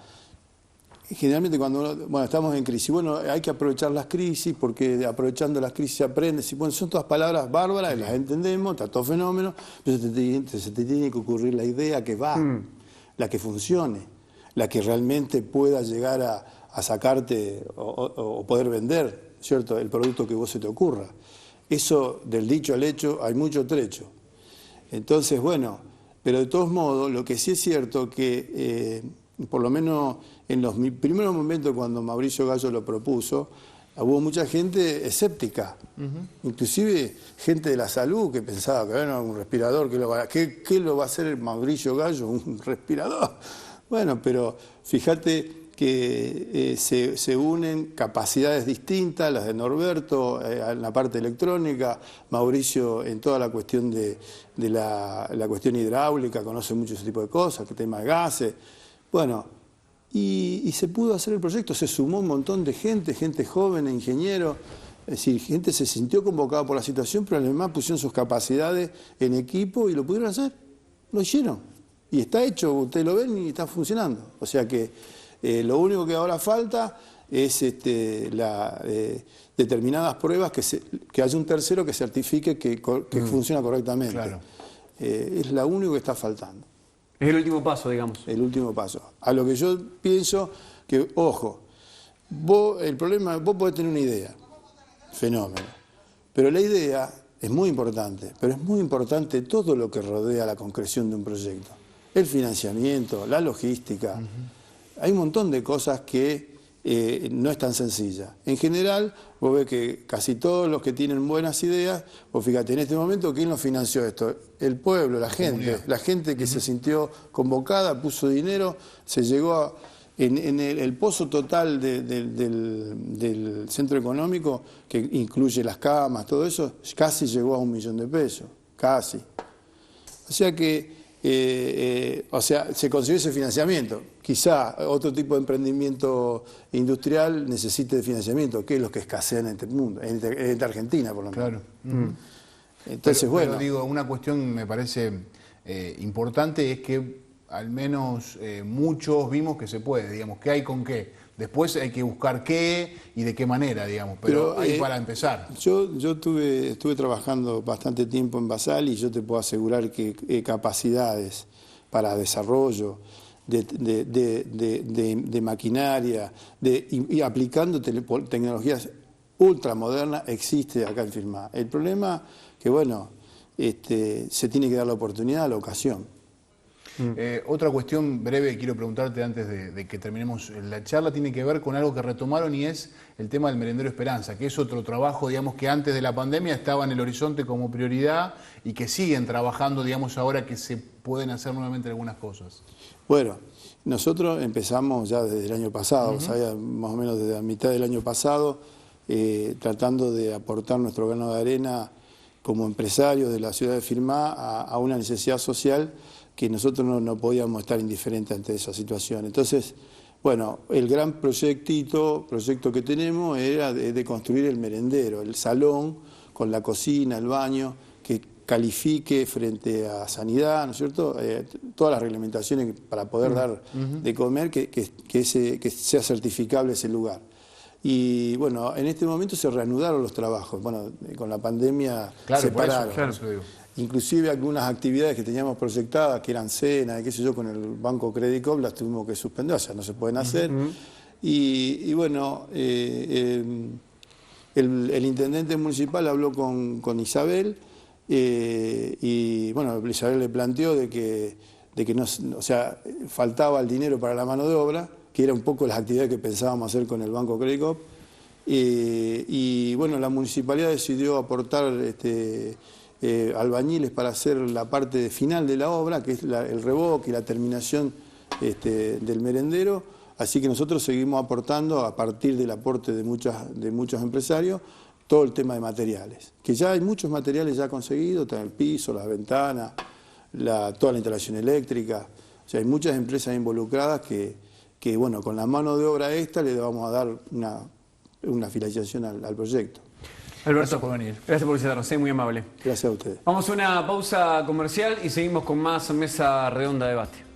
generalmente cuando estamos en crisis, hay que aprovechar las crisis, porque aprovechando las crisis se aprende. Bueno, son todas palabras bárbaras, las entendemos, está todo fenómeno, pero se te tiene que ocurrir la idea que va, la que funcione, la que realmente pueda llegar a sacarte o poder vender, ¿cierto?, el producto que vos se te ocurra. Eso, del dicho al hecho, hay mucho trecho. Entonces, pero de todos modos, lo que sí es cierto que, por lo menos en los primeros momentos cuando Mauricio Gallo lo propuso, hubo mucha gente escéptica, inclusive gente de la salud que pensaba que un respirador, ¿qué lo va a hacer Mauricio Gallo? Un respirador. Bueno, pero fíjate que se unen capacidades distintas, las de Norberto en la parte electrónica, Mauricio en toda la cuestión de la cuestión hidráulica, conoce mucho ese tipo de cosas, el tema de gases. Y se pudo hacer el proyecto, se sumó un montón de gente joven, ingenieros, es decir, gente se sintió convocada por la situación, pero además pusieron sus capacidades en equipo y lo pudieron hacer, lo hicieron. Y está hecho, ustedes lo ven y está funcionando. O sea que lo único que ahora falta es determinadas pruebas, que haya un tercero que certifique que funciona correctamente. Claro. Es lo único que está faltando. Es el último paso, digamos. El último paso. A lo que yo pienso que, ojo, el problema, vos podés tener una idea, fenómeno, pero la idea es muy importante, pero es muy importante todo lo que rodea la concreción de un proyecto. El financiamiento, la logística. Hay un montón de cosas que no es tan sencilla. En general, vos ves que casi todos los que tienen buenas ideas, vos fíjate, en este momento, ¿quién lo financió esto? El pueblo, la gente que se sintió convocada, puso dinero, se llegó en el pozo total del centro económico, que incluye las camas, todo eso, casi llegó a $1 millón, casi. O sea que se consiguió ese financiamiento. Quizá otro tipo de emprendimiento industrial necesite de financiamiento, que es lo que escasea en este mundo, en esta Argentina por lo menos. Claro. Entonces, pero digo, una cuestión me parece importante es que al menos muchos vimos que se puede, digamos, que hay con qué. Después hay que buscar qué y de qué manera, digamos, pero ahí para empezar. Yo estuve trabajando bastante tiempo en Basal y yo te puedo asegurar que capacidades para desarrollo de maquinaria y aplicando tecnologías ultramodernas existe acá en Firmat. El problema que, se tiene que dar la oportunidad, la ocasión. Otra cuestión breve que quiero preguntarte antes de que terminemos la charla tiene que ver con algo que retomaron y es el tema del merendero Esperanza, que es otro trabajo, digamos, que antes de la pandemia estaba en el horizonte como prioridad y que siguen trabajando, digamos, ahora que se pueden hacer nuevamente algunas cosas. Bueno, nosotros empezamos ya desde el año pasado, más o menos desde la mitad del año pasado, tratando de aportar nuestro grano de arena como empresarios de la ciudad de Firmat a una necesidad social que nosotros no podíamos estar indiferentes ante esa situación. Entonces, el gran proyecto que tenemos era de construir el merendero, el salón con la cocina, el baño, que califique frente a sanidad, ¿no es cierto? Todas las reglamentaciones para poder dar de comer, que sea certificable ese lugar. Y en este momento se reanudaron los trabajos. Con la pandemia se pararon. Inclusive algunas actividades que teníamos proyectadas, que eran cenas, qué sé yo, con el Banco Credit Cop, las tuvimos que suspender, o sea, no se pueden hacer. El intendente municipal habló con Isabel, Isabel le planteó de que no, faltaba el dinero para la mano de obra, que era un poco las actividades que pensábamos hacer con el Banco Credit Cop. La municipalidad decidió aportar albañiles para hacer la parte final de la obra, que es el revoque y la terminación del merendero. Así que nosotros seguimos aportando, a partir del aporte de muchos empresarios, todo el tema de materiales. Que ya hay muchos materiales ya conseguidos, está el piso, las ventanas, toda la instalación eléctrica. O sea, hay muchas empresas involucradas que con la mano de obra esta le vamos a dar una financiación al proyecto. Alberto, por venir. Gracias por visitarnos, muy amable. Gracias a ustedes. Vamos a una pausa comercial y seguimos con más Mesa Redonda Debate.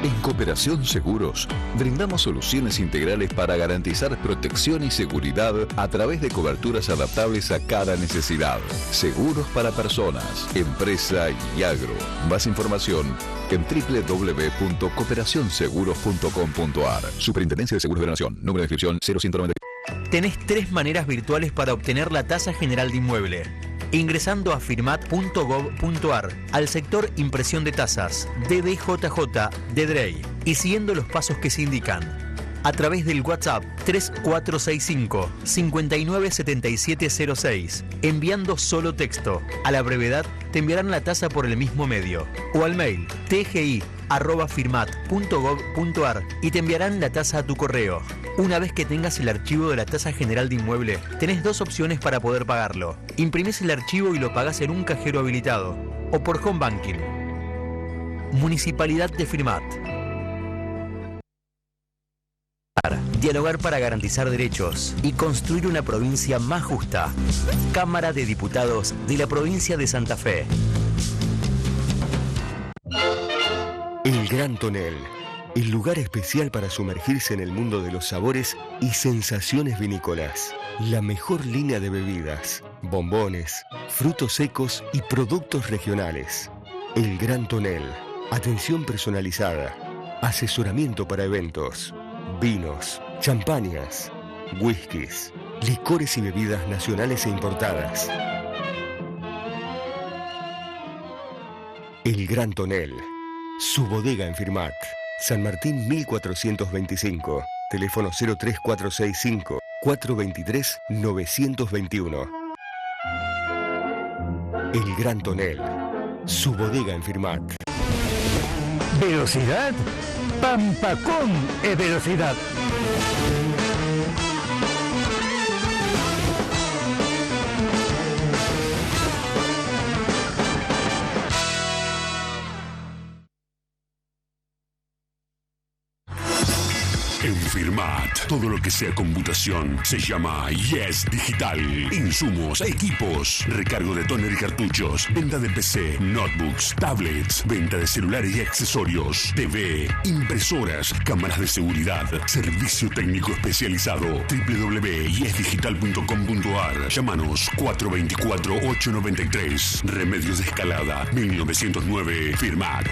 En Cooperación Seguros, brindamos soluciones integrales para garantizar protección y seguridad a través de coberturas adaptables a cada necesidad. Seguros para personas, empresa y agro. Más información en www.cooperacionseguros.com.ar. Superintendencia de Seguros de la Nación. Número de inscripción 0190. Tenés 3 maneras virtuales para obtener la tasa general de inmueble. Ingresando a firmat.gov.ar al sector Impresión de Tasas, DBJJ, de DREI, y siguiendo los pasos que se indican. A través del WhatsApp 3465 597706, enviando solo texto. A la brevedad te enviarán la tasa por el mismo medio. O al mail tgi@firmat.gov.ar y te enviarán la tasa a tu correo. Una vez que tengas el archivo de la tasa general de inmueble, tenés 2 opciones para poder pagarlo. Imprimís el archivo y lo pagás en un cajero habilitado o por home banking. Municipalidad de Firmat. Dialogar para garantizar derechos y construir una provincia más justa. Cámara de Diputados de la provincia de Santa Fe. El Gran Tonel. El lugar especial para sumergirse en el mundo de los sabores y sensaciones vinícolas. La mejor línea de bebidas, bombones, frutos secos y productos regionales. El Gran Tonel. Atención personalizada. Asesoramiento para eventos. Vinos, champañas, whiskies, licores y bebidas nacionales e importadas. El Gran Tonel. Su bodega en Firmat. San Martín 1425, teléfono 03465 423 921. El Gran Tonel, su bodega en Firmat. Velocidad, Pampacón es velocidad. En Firmat, todo lo que sea computación se llama Yes Digital. Insumos, equipos, recargo de tóner y cartuchos, venta de PC, notebooks, tablets, venta de celulares y accesorios, TV, impresoras, cámaras de seguridad, servicio técnico especializado. www.yesdigital.com.ar. Llámanos 424-893. Remedios de Escalada, 1909. Firmat.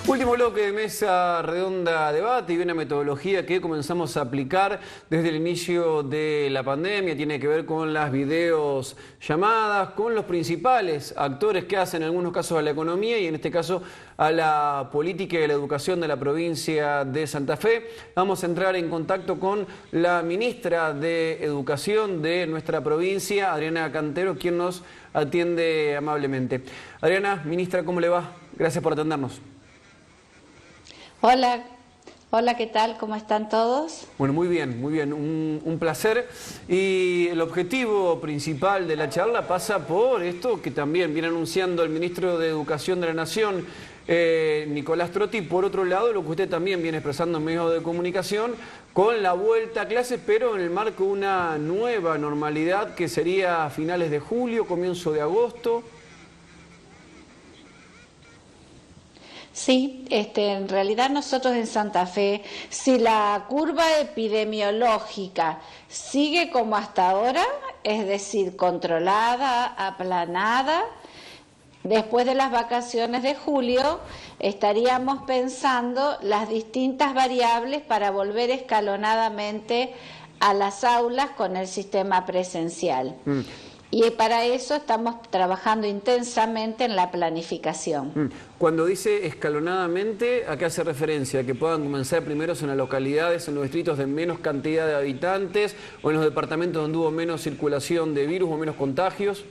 Último bloque de Mesa Redonda Debate y una metodología que comenzamos a aplicar desde el inicio de la pandemia. Tiene que ver con las videos llamadas, con los principales actores que hacen en algunos casos a la economía y en este caso a la política y a la educación de la provincia de Santa Fe. Vamos a entrar en contacto con la ministra de Educación de nuestra provincia, Adriana Cantero, quien nos atiende amablemente. Adriana, ministra, ¿cómo le va? Gracias por atendernos. Hola, ¿qué tal? ¿Cómo están todos? Bueno, muy bien, un placer. Y el objetivo principal de la charla pasa por esto que también viene anunciando el ministro de Educación de la Nación, Nicolás Trotti. Por otro lado, lo que usted también viene expresando en medios de comunicación, con la vuelta a clases, pero en el marco de una nueva normalidad que sería a finales de julio, comienzo de agosto. Sí, en realidad nosotros en Santa Fe, si la curva epidemiológica sigue como hasta ahora, es decir, controlada, aplanada, después de las vacaciones de julio estaríamos pensando las distintas variables para volver escalonadamente a las aulas con el sistema presencial. Y para eso estamos trabajando intensamente en la planificación. Cuando dice escalonadamente, ¿a qué hace referencia? ¿Que puedan comenzar primeros en las localidades, en los distritos de menos cantidad de habitantes o en los departamentos donde hubo menos circulación de virus o menos contagios?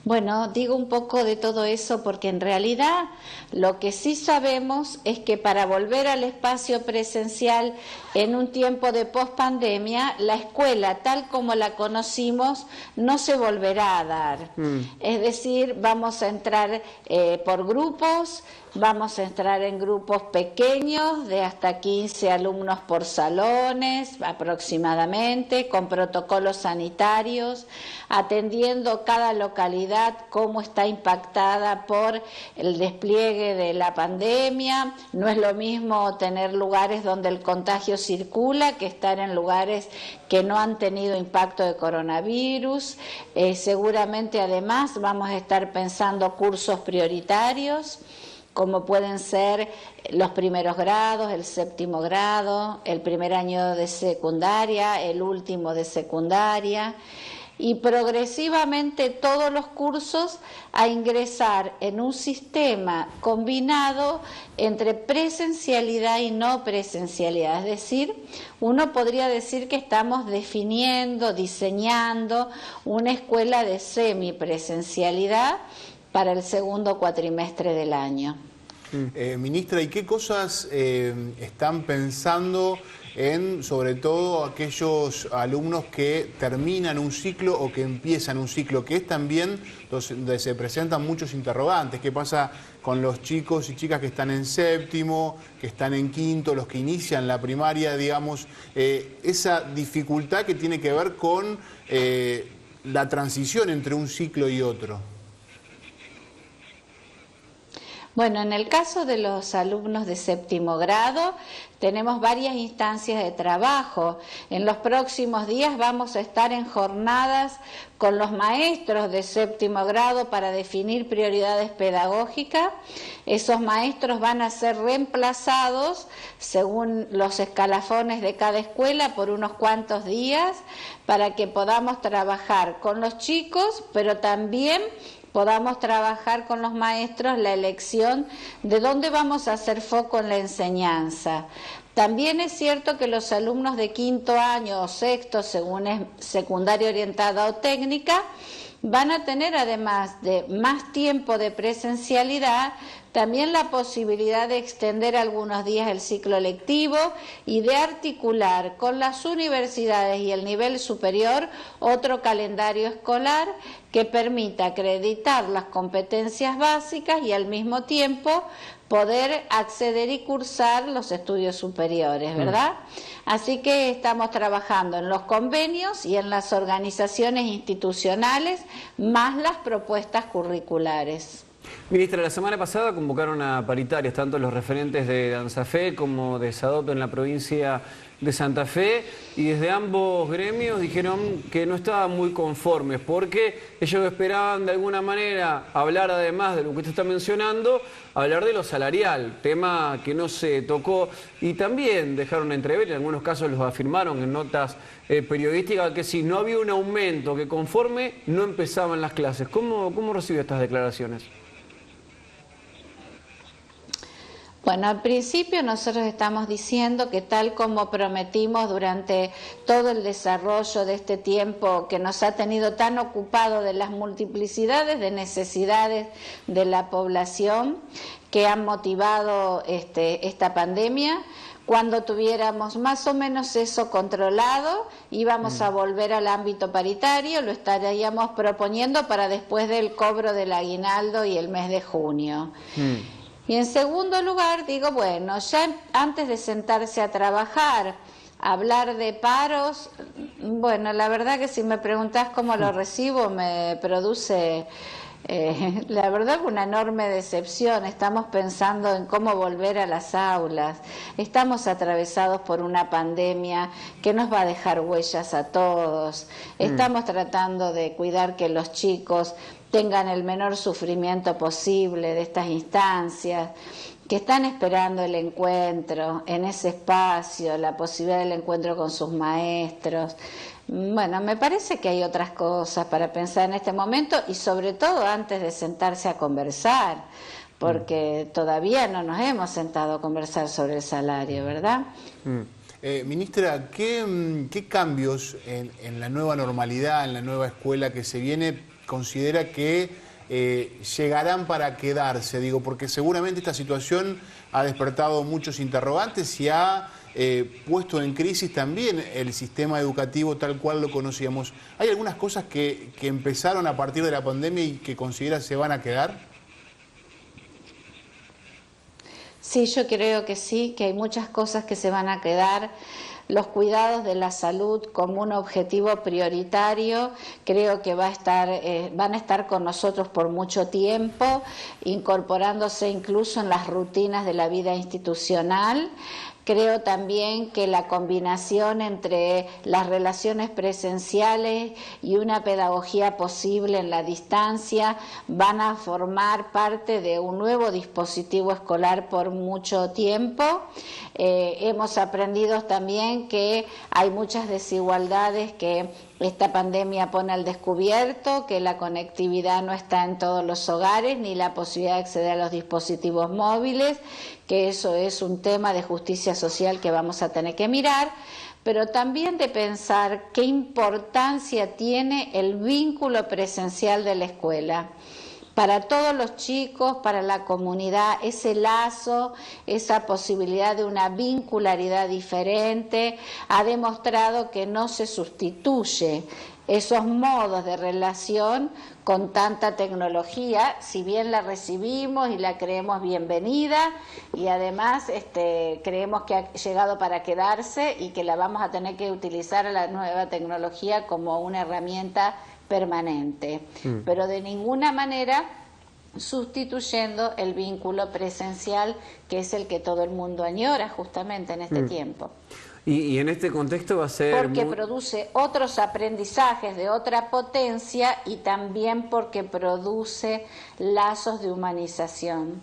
Bueno, digo un poco de todo eso porque en realidad lo que sí sabemos es que para volver al espacio presencial en un tiempo de pospandemia, la escuela tal como la conocimos no se volverá a dar. Es decir, vamos a entrar por grupos, vamos a entrar en grupos pequeños de hasta 15 alumnos por salones aproximadamente, con protocolos sanitarios, atendiendo cada localidad cómo está impactada por el despliegue de la pandemia. No es lo mismo tener lugares donde el contagio circula que estar en lugares que no han tenido impacto de coronavirus. Seguramente además vamos a estar pensando cursos prioritarios, como pueden ser los primeros grados, el 7º grado, el primer año de secundaria, el último de secundaria, y progresivamente todos los cursos a ingresar en un sistema combinado entre presencialidad y no presencialidad. Es decir, uno podría decir que estamos definiendo, diseñando una escuela de semipresencialidad para el segundo cuatrimestre del año. Ministra, ¿y qué cosas están pensando en, sobre todo, aquellos alumnos que terminan un ciclo o que empiezan un ciclo, que es también donde se presentan muchos interrogantes? ¿Qué pasa con los chicos y chicas que están en 7º, que están en 5º, los que inician la primaria, digamos, esa dificultad que tiene que ver con la transición entre un ciclo y otro? Bueno, en el caso de los alumnos de 7º grado, tenemos varias instancias de trabajo. En los próximos días vamos a estar en jornadas con los maestros de 7º grado para definir prioridades pedagógicas. Esos maestros van a ser reemplazados según los escalafones de cada escuela por unos cuantos días para que podamos trabajar con los chicos, pero también podamos trabajar con los maestros la elección de dónde vamos a hacer foco en la enseñanza. También es cierto que los alumnos de 5º año o 6º, según es secundaria orientada o técnica, van a tener, además de más tiempo de presencialidad, también la posibilidad de extender algunos días el ciclo lectivo y de articular con las universidades y el nivel superior otro calendario escolar que permita acreditar las competencias básicas y al mismo tiempo poder acceder y cursar los estudios superiores, ¿verdad? Así que estamos trabajando en los convenios y en las organizaciones institucionales, más las propuestas curriculares. Ministra, la semana pasada convocaron a paritarias, tanto los referentes de Danzafe como de SADOP en la provincia de Santa Fe, y desde ambos gremios dijeron que no estaban muy conformes porque ellos esperaban de alguna manera hablar, además de lo que usted está mencionando, hablar de lo salarial, tema que no se tocó, y también dejaron entrever, en algunos casos los afirmaron en notas periodísticas, que si no había un aumento que conforme, no empezaban las clases. ¿Cómo recibe estas declaraciones? Bueno, al principio nosotros estamos diciendo que tal como prometimos durante todo el desarrollo de este tiempo que nos ha tenido tan ocupado de las multiplicidades de necesidades de la población que han motivado esta pandemia, cuando tuviéramos más o menos eso controlado, íbamos a volver al ámbito paritario, lo estaríamos proponiendo para después del cobro del aguinaldo y el mes de junio. Y en segundo lugar, digo, bueno, ya antes de sentarse a trabajar, hablar de paros, bueno, la verdad que si me preguntás cómo lo recibo, me produce, la verdad, una enorme decepción. Estamos pensando en cómo volver a las aulas. Estamos atravesados por una pandemia que nos va a dejar huellas a todos. Estamos tratando de cuidar que los chicos tengan el menor sufrimiento posible de estas instancias, que están esperando el encuentro en ese espacio, la posibilidad del encuentro con sus maestros. Bueno, me parece que hay otras cosas para pensar en este momento y sobre todo antes de sentarse a conversar, porque todavía no nos hemos sentado a conversar sobre el salario, ¿verdad? Ministra, ¿qué cambios en la nueva normalidad, en la nueva escuela que se viene, considera que llegarán para quedarse? Digo, porque seguramente esta situación ha despertado muchos interrogantes y ha puesto en crisis también el sistema educativo tal cual lo conocíamos. ¿Hay algunas cosas que empezaron a partir de la pandemia y que considera se van a quedar? Sí, yo creo que sí, que hay muchas cosas que se van a quedar. Los cuidados de la salud como un objetivo prioritario, creo que van a estar con nosotros por mucho tiempo, incorporándose incluso en las rutinas de la vida institucional. Creo también que la combinación entre las relaciones presenciales y una pedagogía posible en la distancia van a formar parte de un nuevo dispositivo escolar por mucho tiempo. Hemos aprendido también que hay muchas desigualdades que esta pandemia pone al descubierto, que la conectividad no está en todos los hogares, ni la posibilidad de acceder a los dispositivos móviles, que eso es un tema de justicia social que vamos a tener que mirar, pero también de pensar qué importancia tiene el vínculo presencial de la escuela. Para todos los chicos, para la comunidad, ese lazo, esa posibilidad de una vincularidad diferente, ha demostrado que no se sustituye esos modos de relación con tanta tecnología, si bien la recibimos y la creemos bienvenida y además creemos que ha llegado para quedarse y que la vamos a tener que utilizar a la nueva tecnología como una herramienta permanente, pero de ninguna manera sustituyendo el vínculo presencial, que es el que todo el mundo añora justamente en este tiempo. Y en este contexto va a ser... Porque produce otros aprendizajes de otra potencia y también porque produce lazos de humanización.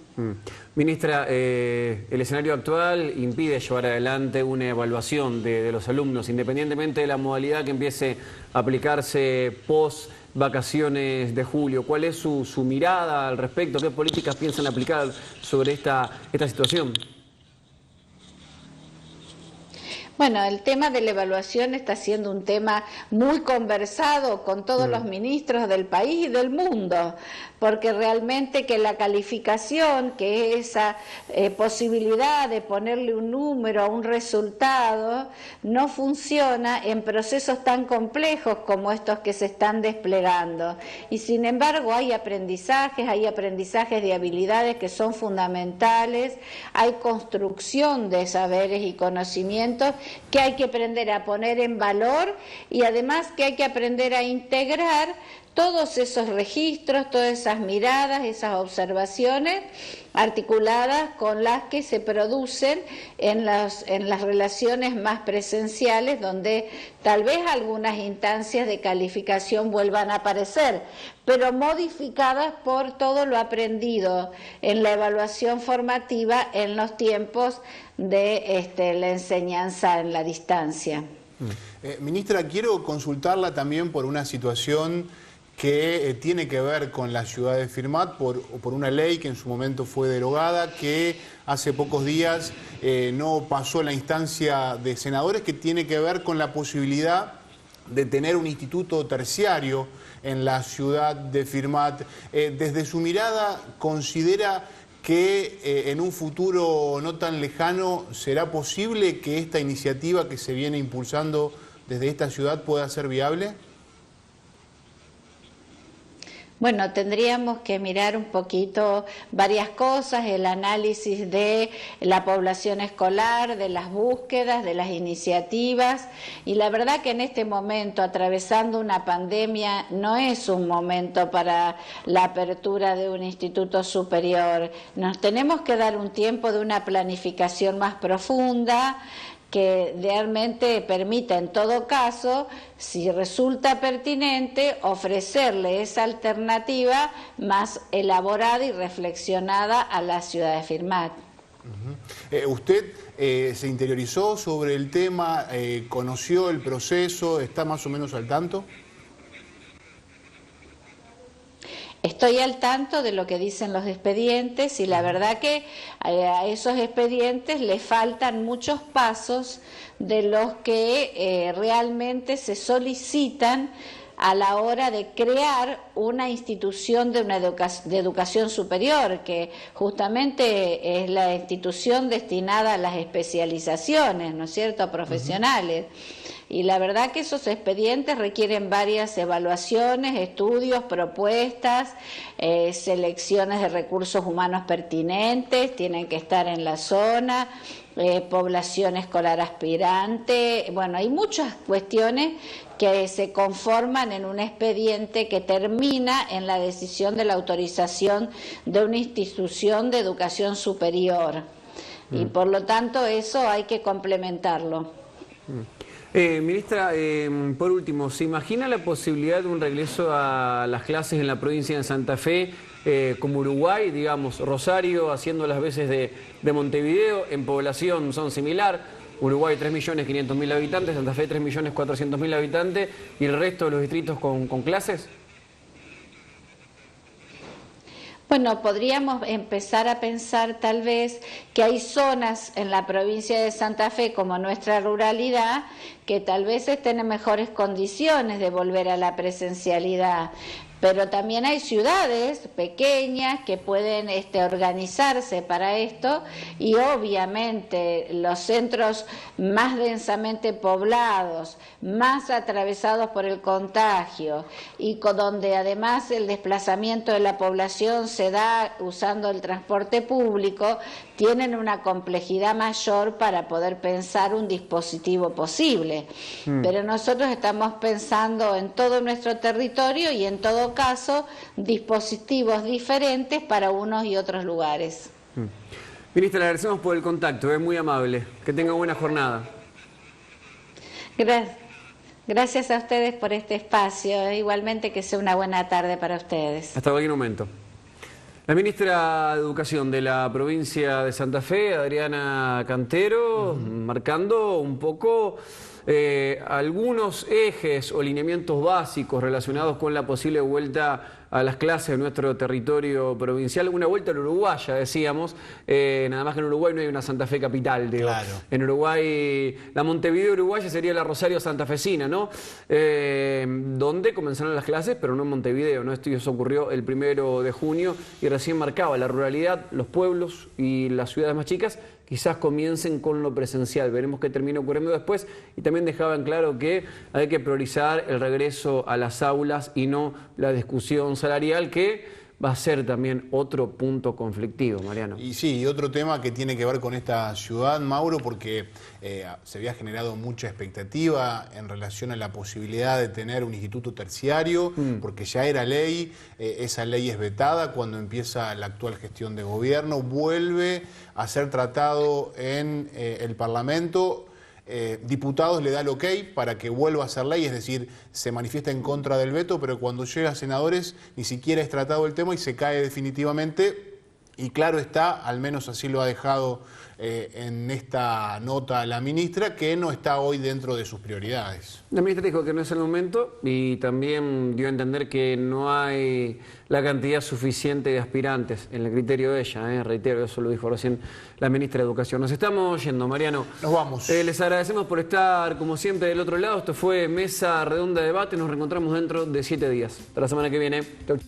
Ministra, el escenario actual impide llevar adelante una evaluación de los alumnos, independientemente de la modalidad que empiece a aplicarse post vacaciones de julio. ¿Cuál es su mirada al respecto? ¿Qué políticas piensan aplicar sobre esta situación? Bueno, el tema de la evaluación está siendo un tema muy conversado con todos los ministros del país y del mundo, porque realmente que la calificación, que es esa posibilidad de ponerle un número a un resultado, no funciona en procesos tan complejos como estos que se están desplegando. Y sin embargo hay aprendizajes de habilidades que son fundamentales, hay construcción de saberes y conocimientos que hay que aprender a poner en valor y además que hay que aprender a integrar todos esos registros, todas esas miradas, esas observaciones articuladas con las que se producen en las relaciones más presenciales, donde tal vez algunas instancias de calificación vuelvan a aparecer, pero modificadas por todo lo aprendido en la evaluación formativa en los tiempos de la enseñanza en la distancia. Ministra, quiero consultarla también por una situación que tiene que ver con la ciudad de Firmat por una ley que en su momento fue derogada, que hace pocos días no pasó la instancia de senadores, que tiene que ver con la posibilidad de tener un instituto terciario en la ciudad de Firmat. Desde su mirada, ¿considera que en un futuro no tan lejano será posible que esta iniciativa que se viene impulsando desde esta ciudad pueda ser viable? Bueno, tendríamos que mirar un poquito varias cosas, el análisis de la población escolar, de las búsquedas, de las iniciativas, y la verdad que en este momento, atravesando una pandemia, no es un momento para la apertura de un instituto superior. Nos tenemos que dar un tiempo de una planificación más profunda, que realmente permita en todo caso, si resulta pertinente, ofrecerle esa alternativa más elaborada y reflexionada a la ciudad de Firmat. ¿Usted se interiorizó sobre el tema, conoció el proceso, está más o menos al tanto? Estoy al tanto de lo que dicen los expedientes y la verdad que a esos expedientes le faltan muchos pasos de los que realmente se solicitan a la hora de crear una institución de educación superior, que justamente es la institución destinada a las especializaciones, ¿no es cierto?, profesionales. Y la verdad que esos expedientes requieren varias evaluaciones, estudios, propuestas, selecciones de recursos humanos pertinentes, tienen que estar en la zona, población escolar aspirante. Bueno, hay muchas cuestiones que se conforman en un expediente que termina en la decisión de la autorización de una institución de educación superior. Y por lo tanto eso hay que complementarlo. Ministra, por último, ¿se imagina la posibilidad de un regreso a las clases en la provincia de Santa Fe como Uruguay, digamos, Rosario haciendo las veces de Montevideo? En población son similar, Uruguay 3.500.000 habitantes, Santa Fe 3.400.000 habitantes y el resto de los distritos con clases. Bueno, podríamos empezar a pensar tal vez que hay zonas en la provincia de Santa Fe, como nuestra ruralidad, que tal vez estén en mejores condiciones de volver a la presencialidad. Pero también hay ciudades pequeñas que pueden organizarse para esto, y obviamente los centros más densamente poblados, más atravesados por el contagio y donde además el desplazamiento de la población se da usando el transporte público, tienen una complejidad mayor para poder pensar un dispositivo posible. Pero nosotros estamos pensando en todo nuestro territorio y en todo caso dispositivos diferentes para unos y otros lugares. Ministra, le agradecemos por el contacto, es muy amable. Que tenga buena jornada. Gracias a ustedes por este espacio, igualmente que sea una buena tarde para ustedes. Hasta cualquier momento. La ministra de Educación de la provincia de Santa Fe, Adriana Cantero, marcando un poco algunos ejes o lineamientos básicos relacionados con la posible vuelta a las clases de nuestro territorio provincial. Una vuelta al Uruguay, ya decíamos, nada más que en Uruguay no hay una Santa Fe capital, digo. Claro. En Uruguay, la Montevideo uruguaya sería la Rosario santafesina, ¿no? Donde comenzaron las clases, pero no en Montevideo, ¿no? Eso ocurrió el 1 de junio y recién marcaba la ruralidad, los pueblos y las ciudades más chicas. Quizás comiencen con lo presencial, veremos qué termina ocurriendo después, y también dejaban claro que hay que priorizar el regreso a las aulas y no la discusión salarial, que va a ser también otro punto conflictivo, Mariano. Y sí, y otro tema que tiene que ver con esta ciudad, Mauro, porque se había generado mucha expectativa en relación a la posibilidad de tener un instituto terciario, porque ya era ley, esa ley es vetada cuando empieza la actual gestión de gobierno, vuelve a ser tratado en el Parlamento. Diputados le da el ok para que vuelva a ser ley, es decir, se manifiesta en contra del veto, pero cuando llega a senadores ni siquiera es tratado el tema y se cae definitivamente. Y claro está, al menos así lo ha dejado en esta nota la ministra, que no está hoy dentro de sus prioridades. La ministra dijo que no es el momento y también dio a entender que no hay la cantidad suficiente de aspirantes en el criterio de ella, reitero, eso lo dijo recién la ministra de Educación. Nos estamos yendo, Mariano. Nos vamos. Les agradecemos por estar, como siempre, del otro lado. Esto fue Mesa Redonda de Debate. Nos reencontramos dentro de 7 días. Hasta la semana que viene. Chau.